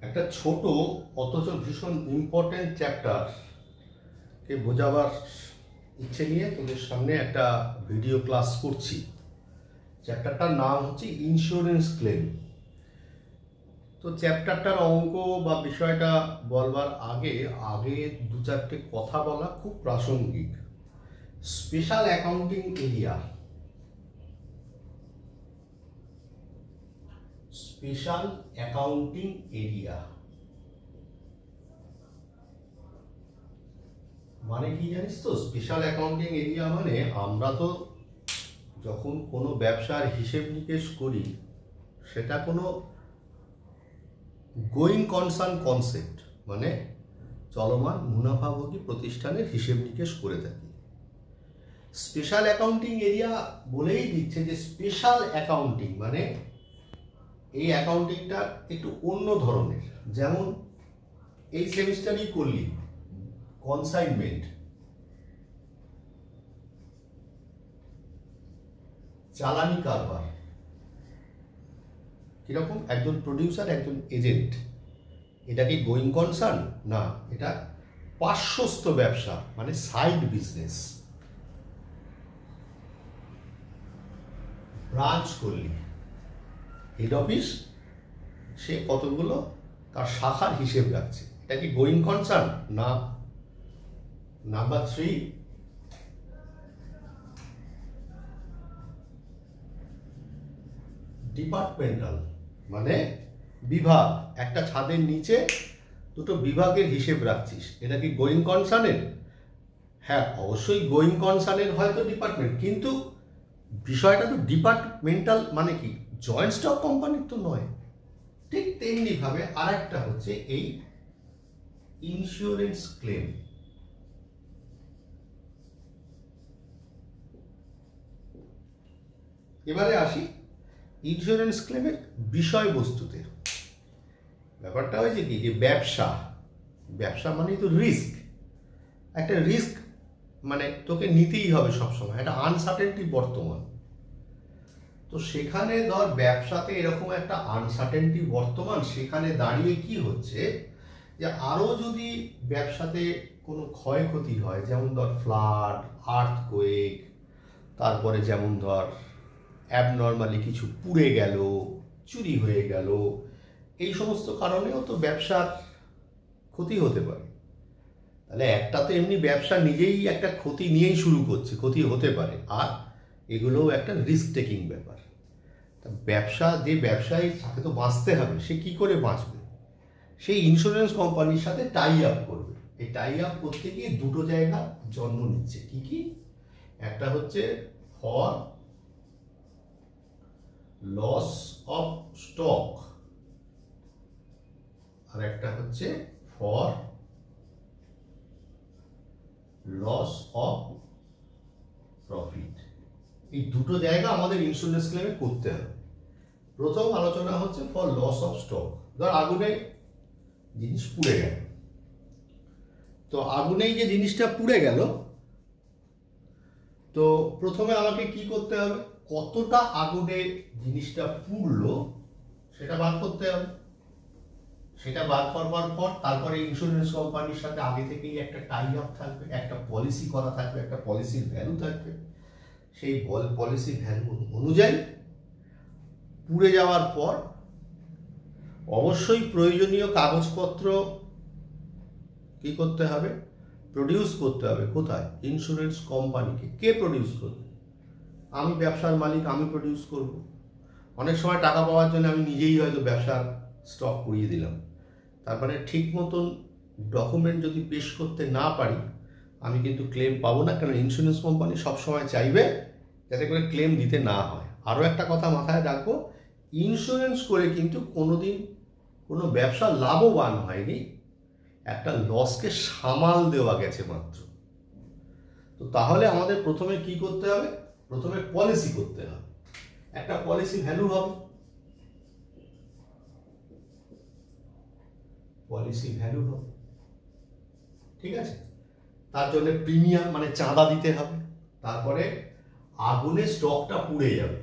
একটা ছোট অথচ ভীষণ ইম্পর্টেন্ট চ্যাপ্টার কে বোঝাবার ইচ্ছে নিয়ে তোদের সামনে একটা ভিডিও ক্লাস করছি। চ্যাপ্টারটার নাম হচ্ছে ইন্স্যুরেন্স ক্লেম। তো চ্যাপ্টারটার অঙ্ক বা বিষয়টা বলবার আগে আগে দু চারটে কথা বলা খুব প্রাসঙ্গিক। Special accounting area, special accounting area মানে কি জানিস তো? স্পেশাল অ্যাকাউন্টিং এরিয়া মানে আমরা তো যখন কোনো ব্যবসার হিসেব নিকেশ করি সেটা কোনো গোয়িং কনসার্ন কনসেপ্ট, মানে চলমান মুনাফাভোগী প্রতিষ্ঠানের হিসেব নিকেশ করে থাকি। স্পেশাল অ্যাকাউন্টিং এরিয়া বলেই দিচ্ছে যে স্পেশাল অ্যাকাউন্টিং মানে এই অ্যাকাউন্টিংটা একটু অন্য ধরনের। যেমন এই সেমিস্টারই করলি কনসাইনমেন্ট, চালানি কারবার, কিরকম একজন প্রডিউসার একজন এজেন্ট, এটা কি গোয়িং কনসার্ন? না, এটা পার্শ্বস্থ ব্যবসা মানে সাইড বিজনেস। ব্রাঞ্চ করলি, হেড অফিস সে কতগুলো তার শাখার হিসেব রাখছে, এটা কি গোয়িং কনসার্ন? না। নাম্বার 3, ডিপার্টমেন্টাল মানে বিভাগ, একটা ছাদের নিচে দুটো বিভাগের হিসেব রাখছিস, এটা কি গোয়িং কনসার্নের? হ্যাঁ, অবশ্যই গোয়িং কনসার্নের হয়তো ডিপার্টমেন্ট, কিন্তু বিষয়টা তো ডিপার্টমেন্টাল মানে কি জয়েন্ট স্টক কোম্পানির তো নয়। ঠিক তেমনি ভাবে আর একটা হচ্ছে এই ইন্স্যুরেন্স ক্লেম। এবারে আসি ইন্স্যুরেন্স ক্লেমের বিষয়বস্তুতে। ব্যাপারটা হয়েছে কি যে ব্যবসা মানেই তো রিস্ক। একটা রিস্ক মানে তোকে নিতেই হবে সবসময়, একটা আনসার্টেনটি বর্তমান। তো সেখানে ধর ব্যবসাতে এরকম একটা আনসার্টেনটি বর্তমান, সেখানে দাঁড়িয়ে কি হচ্ছে যে আরও যদি ব্যবসাতে কোনো ক্ষয়ক্ষতি হয়, যেমন ধর ফ্লাড, আর্থকোয়েক, তারপরে যেমন ধর অ্যাবনর্মালি কিছু পুড়ে গেল, চুরি হয়ে গেল, এই সমস্ত কারণেও তো ব্যবসার ক্ষতি হতে পারে। তাহলে একটা তো এমনি ব্যবসা নিজেই একটা ক্ষতি নিয়েই শুরু করছে, ক্ষতি হতে পারে, আর এগুলোও একটা রিস্ক টেকিং ব্যাপার। তা ব্যবসা, যে ব্যবসায়ী তাকে তো বাঁচতে হবে, সে কি করে বাঁচবে? সেই ইন্স্যুরেন্স কোম্পানির সাথে টাই আপ করবে। এই টাই আপ করতে গিয়ে দুটো জায়গা জন্ম নিচ্ছে। কি কি? একটা হচ্ছে ফর লস অফ স্টক, আর একটা হচ্ছে ফর লস অফ প্রফিট। এই দুটো জায়গা আমাদের ইন্স্যুরেন্স ক্লেমে করতে হবে। প্রথম আলোচনা হচ্ছে ফর লস অফ স্টক। ধর আগুনে জিনিস পুড়ে গেল, তো আগুনেই যে জিনিসটা পুড়ে গেল, তো প্রথমে আমাকে কি করতে হবে? কতটা আগুনে জিনিসটা পুড়লো সেটা বার করতে হবে। সেটা বার করবার পর তারপরে ইন্স্যুরেন্স কোম্পানির সাথে আগে থেকেই একটা টাই আপ থাকবে, একটা পলিসি করা থাকবে, একটা পলিসির ভ্যালু থাকবে। সেই পলিসির ভ্যালু অনুযায়ী পুড়ে যাওয়ার পর অবশ্যই প্রয়োজনীয় কাগজপত্র কি করতে হবে? প্রডিউস করতে হবে। কোথায়? ইন্স্যুরেন্স কোম্পানিকে। কে প্রডিউস করবে? আমি ব্যবসার মালিক, আমি প্রডিউস করব। অনেক সময় টাকা পাওয়ার জন্য আমি নিজেই হয়তো ব্যবসার স্টক করিয়ে দিলাম, তারপরে ঠিক মতন ডকুমেন্ট যদি পেশ করতে না পারি আমি কিন্তু ক্লেম পাবো না, কারণ ইন্স্যুরেন্স কোম্পানি সবসময় চাইবে যাতে করে ক্লেম দিতে না হয়। আরও একটা কথা মাথায় রাখবো, ইন্স্যুরেন্স করে কিন্তু কোনোদিন কোনো ব্যবসা লাভবান হয়নি, একটা লসকে সামাল দেওয়া গেছে মাত্র। তো তাহলে আমাদের প্রথমে কি করতে হবে? প্রথমে পলিসি করতে হবে, একটা পলিসি ভ্যালু হবে, পলিসি ভ্যালু হবে, ঠিক আছে? তার জন্য প্রিমিয়াম মানে চাঁদা দিতে হবে। তারপরে আগুনে স্টকটা পুড়ে যাবে,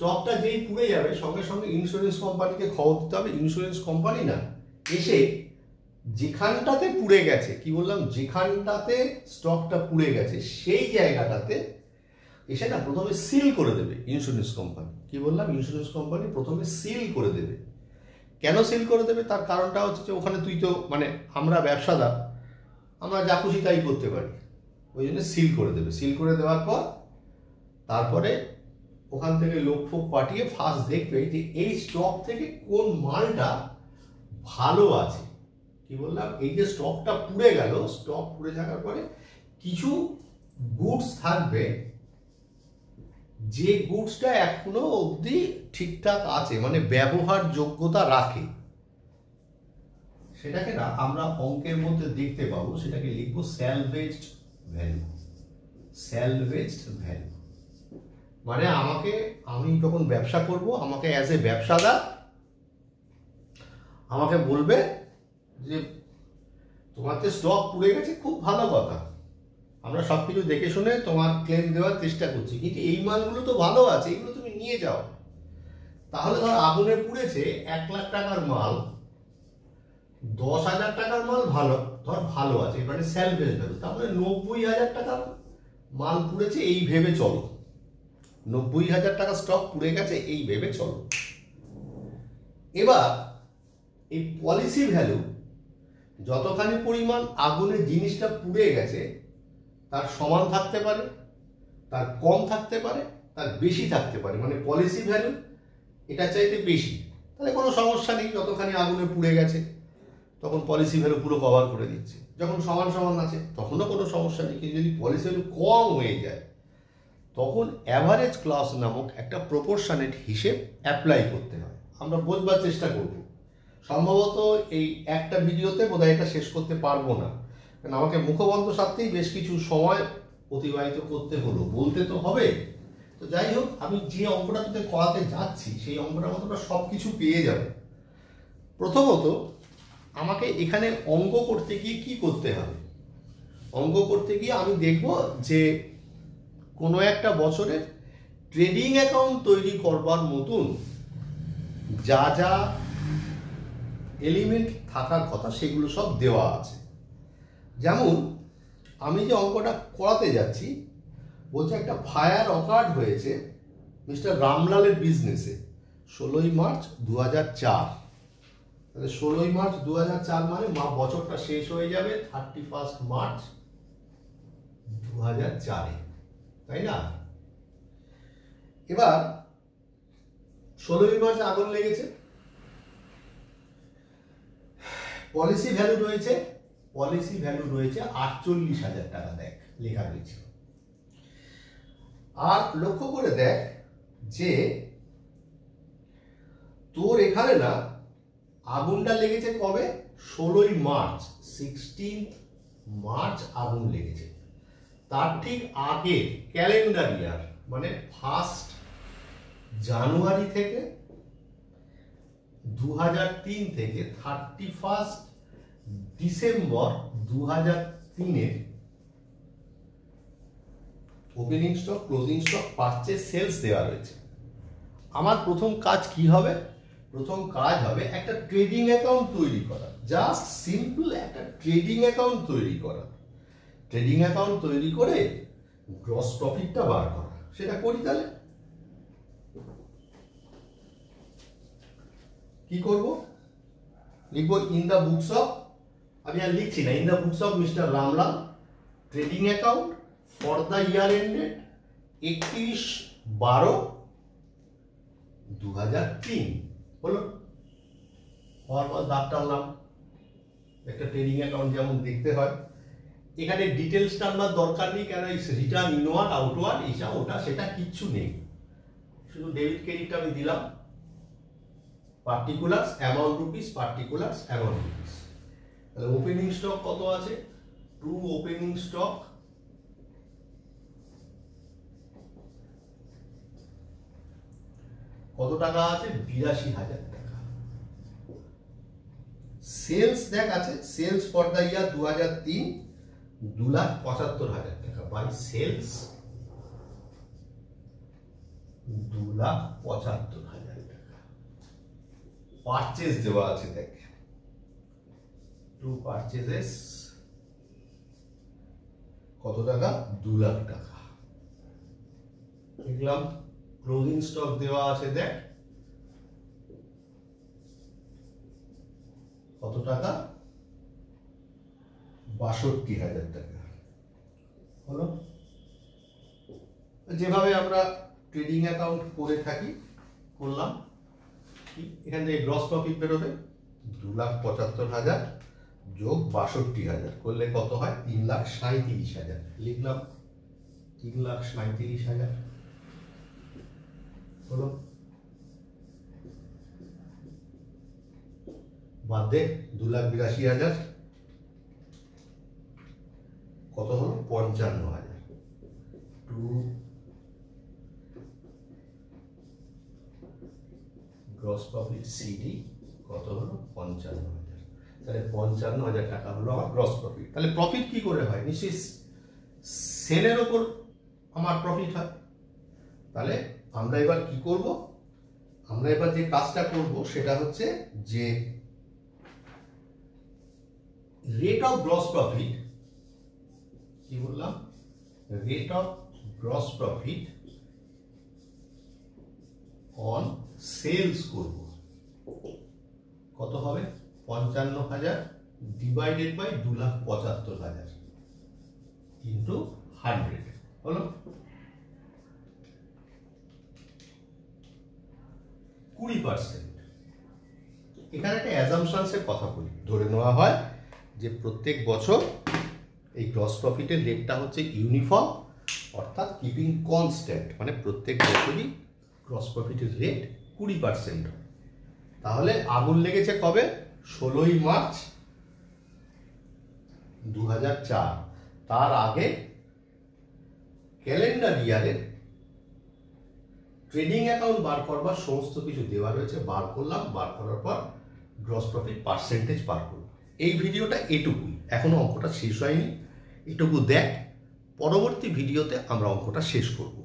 স্টকটা যেই পুড়ে যাবে সঙ্গে সঙ্গে ইন্স্যুরেন্স কোম্পানিকে খবর দিতে হবে। ইন্স্যুরেন্স কোম্পানি না এসে যেখানটাতে পুড়ে গেছে, কি বললাম, যেখানটাতে স্টকটা পুড়ে গেছে সেই জায়গাটাতে এসে না প্রথমে সিল করে দেবে ইন্স্যুরেন্স কোম্পানি। কি বললাম, ইন্স্যুরেন্স কোম্পানি প্রথমে সিল করে দেবে। কেন সিল করে দেবে তার কারণটা হচ্ছে যে ওখানে তুই তো মানে আমরা ব্যবসাদার, আমরা যা খুশি তাই করতে পারি, ওই জন্য সিল করে দেবে। সিল করে দেওয়ার পর তারপরে ওখান থেকে লোক ফোক পাঠিয়ে ফার্স্ট দেখবে যে এই স্টক থেকে কোন মালটা ভালো আছে। কি বললাম, এই যে স্টকটা পুড়ে গেল, স্টক পুড়ে যাওয়ার পরে কিছু গুডস থাকবে যে গুডসটা এখনো অবধি ঠিকঠাক আছে, মানে ব্যবহার যোগ্যতা রাখে, সেটাকে না আমরা অঙ্কের মধ্যে দেখতে পাবো। সেটাকে লিখবো স্যালভেজড ভ্যালু। স্যালভেজড ভ্যালু মানে আমি যখন ব্যবসা করব, আমাকে অ্যাজ এ ব্যবসাদার আমাকে বলবে যে তোমার যে স্টক পুড়ে গেছে খুব ভালো কথা, আমরা সব কিছু দেখে শুনে তোমার ক্লেম দেওয়ার চেষ্টা করছি, কিন্তু এই মালগুলো তো ভালো আছে, এগুলো তুমি নিয়ে যাও। তাহলে ধর আগুনে পুড়েছে 1 লাখ টাকার মাল, 10,000 টাকার মাল ভালো আছে, মানে স্যালভেজ ভ্যালু। তাহলে 90,000 টাকার মাল পুড়েছে এই ভেবে চলো, 90,000 টাকা স্টক পুড়ে গেছে এই ভেবে চলো। এবার এই পলিসি ভ্যালু যতখানি পরিমাণ আগুনে জিনিসটা পুড়ে গেছে তার সমান থাকতে পারে, তার কম থাকতে পারে, তার বেশি থাকতে পারে, মানে পলিসি ভ্যালু এটা চাইতে বেশি, তাহলে কোনো সমস্যা নেই। যতখানি আগুনে পুড়ে গেছে তখন পলিসি ভ্যালু পুরো কভার করে দিচ্ছে। যখন সমান সমান আছে তখনও কোনো সমস্যা নেই, কিন্তু যদি পলিসি ভ্যালু কম হয়ে যায় তখন অ্যাভারেজ ক্লজ নামক একটা প্রপোর্শনেট হিসেব অ্যাপ্লাই করতে হয়। আমরা বোঝবার চেষ্টা করব, সম্ভবত এই একটা ভিডিওতে বোধহয় এটা শেষ করতে পারবো না, কারণ আমাকে মুখবন্ধ সাথেই বেশ কিছু সময় অতিবাহিত করতে হলো, বলতে তো হবে। তো যাই হোক, আমি যে অঙ্কটা তোদের করাতে যাচ্ছি সেই অঙ্কটার মতো সব কিছু পেয়ে যাবে। প্রথমত আমাকে এখানে অঙ্ক করতে গিয়ে কি করতে হবে, অঙ্ক করতে গিয়ে আমি দেখব যে কোনো একটা বছরের ট্রেডিং অ্যাকাউন্ট তৈরি করবার মতন যা যা এলিমেন্ট থাকার কথা সেগুলো সব দেওয়া আছে। যেমন আমি যে অঙ্কটা করাতে যাচ্ছি বলছে একটা ফায়ার অকার্ড হয়েছে মিস্টার রামলালের বিজনেসে 16ই মার্চ 2004। তাহলে 16ই মার্চ 2004 মানে বছরটা শেষ হয়ে যাবে 31 মার্চ 2004-এ, তাই না? এবার 16ই মার্চ আগুন লেগেছে, পলিসি ভ্যালু রয়েছে 48,000 টাকা, দেখ লেখা রয়েছে। আর লক্ষ্য করে দেখ যে তোর এখানে না আগুনটা লেগেছে কবে, 16ই মার্চ, 16th মার্চ আগুন লেগেছে। তার ঠিক আগে ক্যালেন্ডার ইয়ার মানে 1 জানুয়ারি থেকে 2003 থেকে 31 ডিসেম্বর 2003-এর opening stock, closing stock, purchase, sales দেওয়া রয়েছে। আমার প্রথম কাজ কি হবে, প্রথম কাজ হবে একটা ট্রেডিং অ্যাকাউন্ট তৈরি করা, জাস্ট সিম্পল একটা ট্রেডিং অ্যাকাউন্ট তৈরি করা। ট্রেডিং অ্যাকাউন্ট তৈরি করে গ্রস প্রফিটটা বার করা, সেটা করি। তাহলে কি করব, লিখবো ইন দ্য বুকস অফ, আমি আর লিখছি না, in the books of mister Ramlal trading account for the year ended 31/12/2003 হলো। হওয়ার পর দাগ টানলাম, একটা ট্রেডিং অ্যাকাউন্ট যেমন দেখতে হয়। এখানে ডিটেলস টানবার দরকার নেই, কেন রিটার্ন ইনওয়ার্ড আউটওয়ার্ড এইসব ওটা সেটা কিচ্ছু নেই, শুধু ডেবিট ক্রেডিট আমি দিলাম, particulars amount rupees, particulars amount rupees. তাহলে ওপেনিং স্টক কত আছে, ট্রু ওপেনিং স্টক কত টাকা আছে, 82,000 টাকা। সেলস দেখ আছে, সেলস ফর দ্য ইয়ার 2003 2,75,000 টাকা, বাই সেলস 2,75,000 টাকা। পারচেজ দেওয়া আছে, দেখ টু পারচেজেস কত টাকা, 2 লাখ টাকা লিখলাম। ক্লোজিং স্টক দেওয়া আছে, দেখ কত টাকা, 62,000 টাকা হলো। যেভাবে আমরা ট্রেডিং অ্যাকাউন্ট করে থাকি করলাম, এখান থেকে গ্রস প্রফিট বেরোবে 2,75,000 যোগ 62,000 করলে কত হয়, 3,37,000 লিখলাম। 3,37,000 হলো। বাদ দে 2,82,000 কত হলো, 55,000। গ্রস প্রফিট সিডি কত হলো, 55,000। তাহলে 55,000 টাকা হলো আমার গ্রস প্রফিট। তাহলে প্রফিট কি করে হয়, নিশ্চয়ই সেলের ওপর আমার প্রফিট হয়। তাহলে আমরা এবার কি করব, আমরা এবার যে কাজটা করব সেটা হচ্ছে যে রেট অফ গ্রস প্রফিট, কি বললাম, rate of gross profit on sales করব, কত হবে, 55,000 ডিভাইডেড বাই 2,75,000 ইন্টু 100 হলো 20%। এখানে একটা অ্যাজাম্পশনসের কথা বলি, ধরে নেওয়া হয় যে প্রত্যেক বছর এই গ্রস প্রফিটের রেটটা হচ্ছে ইউনিফর্ম, অর্থাৎ কিপিং কনস্ট্যান্ট, মানে প্রত্যেক বছরই গ্রস প্রফিটের রেট 20% হয়। তাহলে আগুন লেগেছে কবে, 16ই মার্চ 2004। তার আগে ক্যালেন্ডার ইয়ারের ট্রেডিং অ্যাকাউন্ট বার করবার সমস্ত কিছু দেওয়া রয়েছে, বার করলাম, বার করার পর গ্রস প্রফিট পার্সেন্টেজ বার করলাম। এই ভিডিওটা এটুকুই, এখনো অঙ্কটা শেষ হয়নি, এটুকু দেখ, পরবর্তী ভিডিওতে আমরা অঙ্কটা শেষ করব।